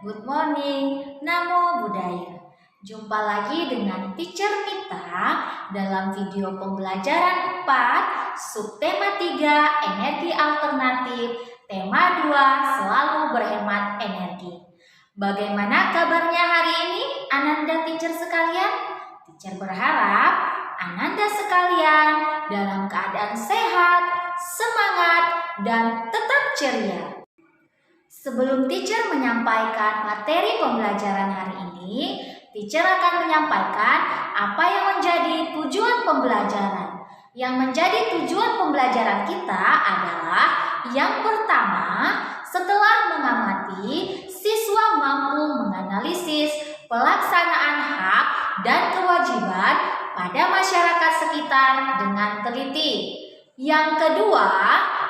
Good morning, Namo Buddhaya. Jumpa lagi dengan Teacher Mita dalam video pembelajaran 4, subtema 3, energi alternatif, tema 2, selalu berhemat energi. Bagaimana kabarnya hari ini, Ananda teacher sekalian? Teacher berharap Ananda sekalian dalam keadaan sehat, semangat, dan tetap ceria. Sebelum teacher menyampaikan materi pembelajaran hari ini, teacher akan menyampaikan apa yang menjadi tujuan pembelajaran. Yang menjadi tujuan pembelajaran kita adalah yang pertama, setelah mengamati, siswa mampu menganalisis pelaksanaan hak dan kewajiban pada masyarakat sekitar dengan teliti. Yang kedua,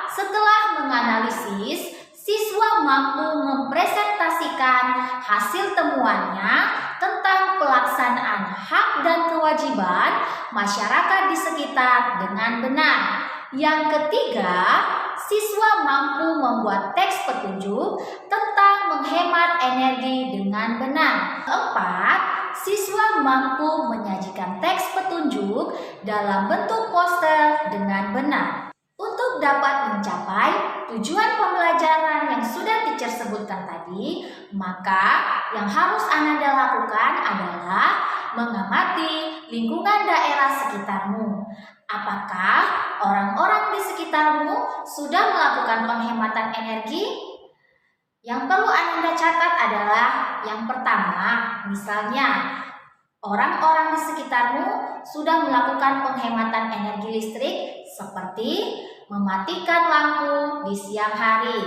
setelah menganalisis, siswa mampu mempresentasikan hasil temuannya tentang pelaksanaan hak dan kewajiban masyarakat di sekitar dengan benar. Yang ketiga, siswa mampu membuat teks petunjuk tentang menghemat energi dengan benar. Keempat, siswa mampu menyajikan teks petunjuk dalam bentuk poster dengan benar. Untuk dapat mencapai tujuan pembelajaran yang sudah teacher sebutkan tadi, maka yang harus Ananda lakukan adalah mengamati lingkungan daerah sekitarmu. Apakah orang-orang di sekitarmu sudah melakukan penghematan energi? Yang perlu Ananda catat adalah yang pertama, misalnya orang-orang di sekitarmu sudah melakukan penghematan energi listrik seperti mematikan lampu di siang hari,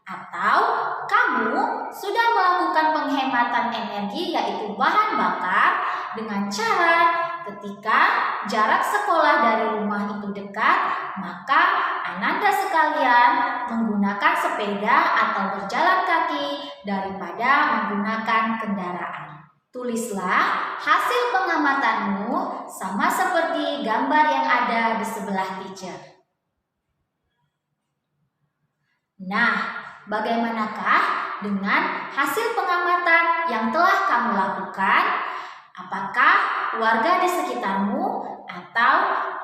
atau kamu sudah melakukan penghematan energi yaitu bahan bakar dengan cara ketika jarak sekolah dari rumah itu dekat, maka Ananda sekalian menggunakan sepeda atau berjalan kaki daripada menggunakan kendaraan. Tulislah hasil pengamatanmu sama seperti gambar yang ada di sebelah teacher. Nah, bagaimanakah dengan hasil pengamatan yang telah kamu lakukan? Apakah warga di sekitarmu atau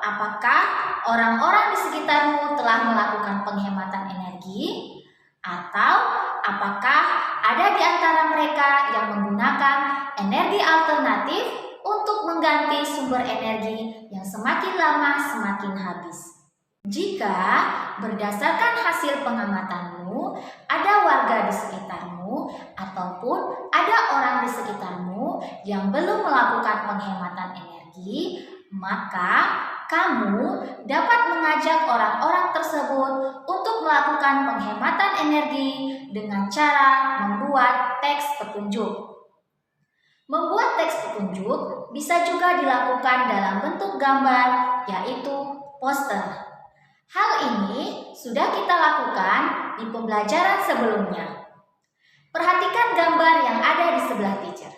apakah orang-orang di sekitarmu telah melakukan penghematan energi? Atau apakah ada di antara mereka yang menggunakan energi alternatif untuk mengganti sumber energi yang semakin lama semakin habis? Jika berdasarkan hasil pengamatanmu, ada warga di sekitarmu ataupun ada orang di sekitarmu yang belum melakukan penghematan energi, maka kamu dapat mengajak orang-orang tersebut untuk melakukan penghematan energi dengan cara membuat teks petunjuk. Membuat teks petunjuk bisa juga dilakukan dalam bentuk gambar, yaitu poster. Hal ini sudah kita lakukan di pembelajaran sebelumnya. Perhatikan gambar yang ada di sebelah teacher.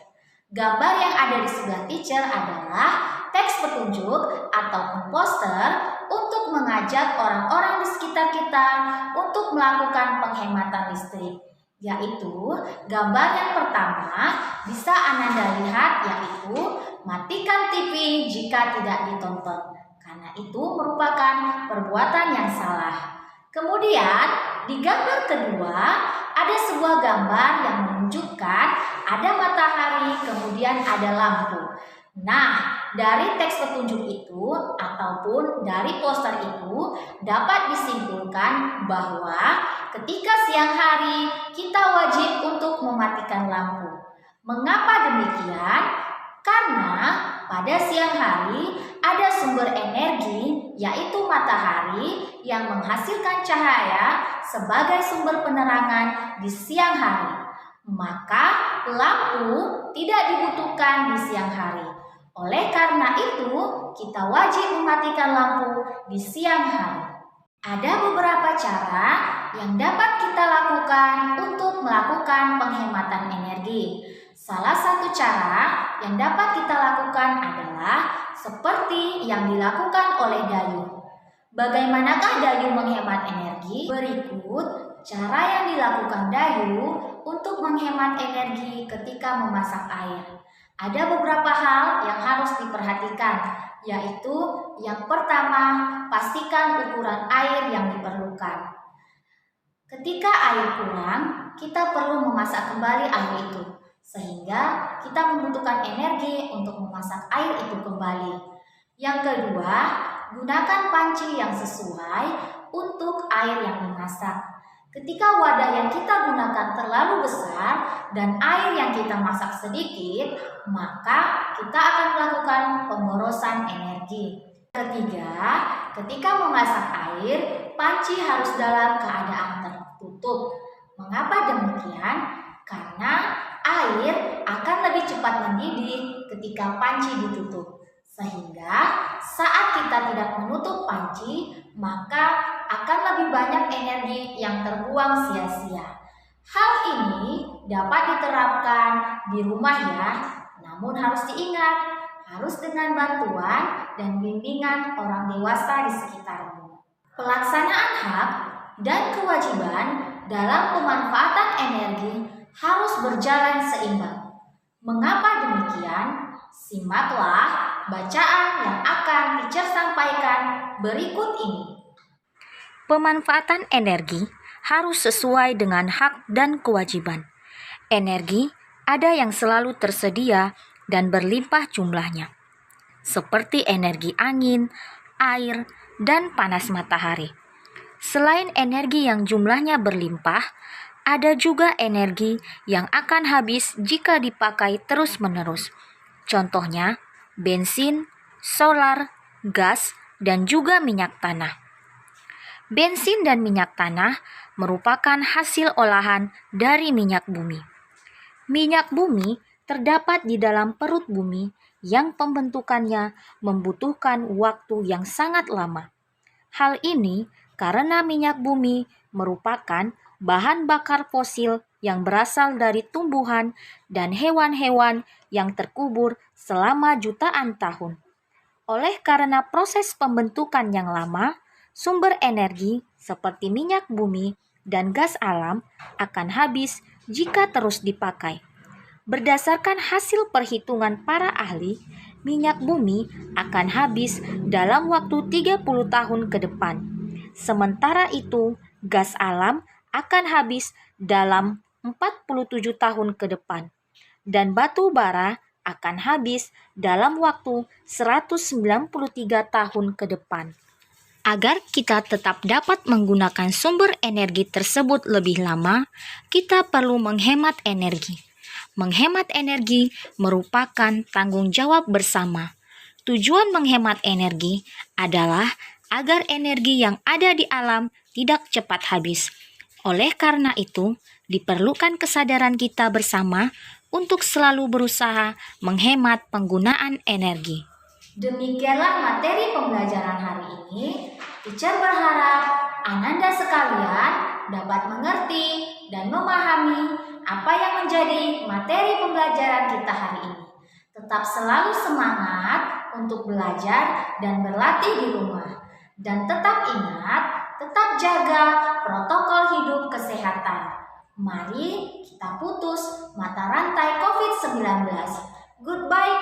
Gambar yang ada di sebelah teacher adalah teks petunjuk ataupun poster untuk mengajak orang-orang di sekitar kita untuk melakukan penghematan listrik. Yaitu gambar yang pertama bisa Ananda lihat, yaitu matikan TV jika tidak ditonton. Karena itu merupakan perbuatan yang salah. Kemudian di gambar kedua ada sebuah gambar yang menunjukkan ada matahari, kemudian ada lampu. Nah, dari teks petunjuk itu ataupun dari poster itu dapat disimpulkan bahwa ketika siang hari kita wajib untuk mematikan lampu. Mengapa demikian? Karena pada siang hari ada sumber energi yaitu matahari yang menghasilkan cahaya sebagai sumber penerangan di siang hari. Maka lampu tidak dibutuhkan di siang hari. Oleh karena itu, kita wajib mematikan lampu di siang hari. Ada beberapa cara yang dapat kita lakukan untuk melakukan penghematan energi. Salah satu cara yang dapat kita lakukan adalah seperti yang dilakukan oleh Dayung. Bagaimanakah Dayung menghemat energi? Berikut cara yang dilakukan Dayung untuk menghemat energi ketika memasak air. Ada beberapa hal yang harus diperhatikan, yaitu yang pertama, pastikan ukuran air yang diperlukan. Ketika air kurang, kita perlu memasak kembali air itu, sehingga kita membutuhkan energi untuk memasak air itu kembali. Yang kedua, gunakan panci yang sesuai untuk air yang dimasak. Ketika wadah yang kita gunakan terlalu besar dan air yang kita masak sedikit, maka kita akan melakukan pemborosan energi. Ketiga, ketika memasak air, panci harus dalam keadaan tertutup. Mengapa demikian? Karena air akan lebih cepat mendidih ketika panci ditutup. Sehingga saat kita tidak menutup panci, maka akan lebih banyak energi yang terbuang sia-sia. Hal ini dapat diterapkan di rumah ya, namun harus diingat, harus dengan bantuan dan bimbingan orang dewasa di sekitarmu. Pelaksanaan hak dan kewajiban dalam pemanfaatan energi harus berjalan seimbang. Mengapa demikian? Simaklah bacaan yang akan teacher sampaikan berikut ini. Pemanfaatan energi harus sesuai dengan hak dan kewajiban. Energi ada yang selalu tersedia dan berlimpah jumlahnya, seperti energi angin, air, dan panas matahari. Selain energi yang jumlahnya berlimpah, ada juga energi yang akan habis jika dipakai terus-menerus. Contohnya, bensin, solar, gas, dan juga minyak tanah. Bensin dan minyak tanah merupakan hasil olahan dari minyak bumi. Minyak bumi terdapat di dalam perut bumi yang pembentukannya membutuhkan waktu yang sangat lama. Hal ini karena minyak bumi merupakan bahan bakar fosil yang berasal dari tumbuhan dan hewan-hewan yang terkubur selama jutaan tahun. Oleh karena proses pembentukan yang lama, sumber energi seperti minyak bumi dan gas alam akan habis jika terus dipakai. Berdasarkan hasil perhitungan para ahli, minyak bumi akan habis dalam waktu 30 tahun ke depan. Sementara itu, gas alam akan habis dalam 47 tahun ke depan. Dan batu bara akan habis dalam waktu 193 tahun ke depan. Agar kita tetap dapat menggunakan sumber energi tersebut lebih lama, kita perlu menghemat energi. Menghemat energi merupakan tanggung jawab bersama. Tujuan menghemat energi adalah agar energi yang ada di alam tidak cepat habis. Oleh karena itu, diperlukan kesadaran kita bersama untuk selalu berusaha menghemat penggunaan energi. Demikianlah materi pembelajaran hari ini. Teacher berharap Ananda sekalian dapat mengerti dan memahami apa yang menjadi materi pembelajaran kita hari ini. Tetap selalu semangat untuk belajar dan berlatih di rumah. Dan tetap ingat, tetap jaga protokol hidup kesehatan. Mari kita putus mata rantai COVID-19. Goodbye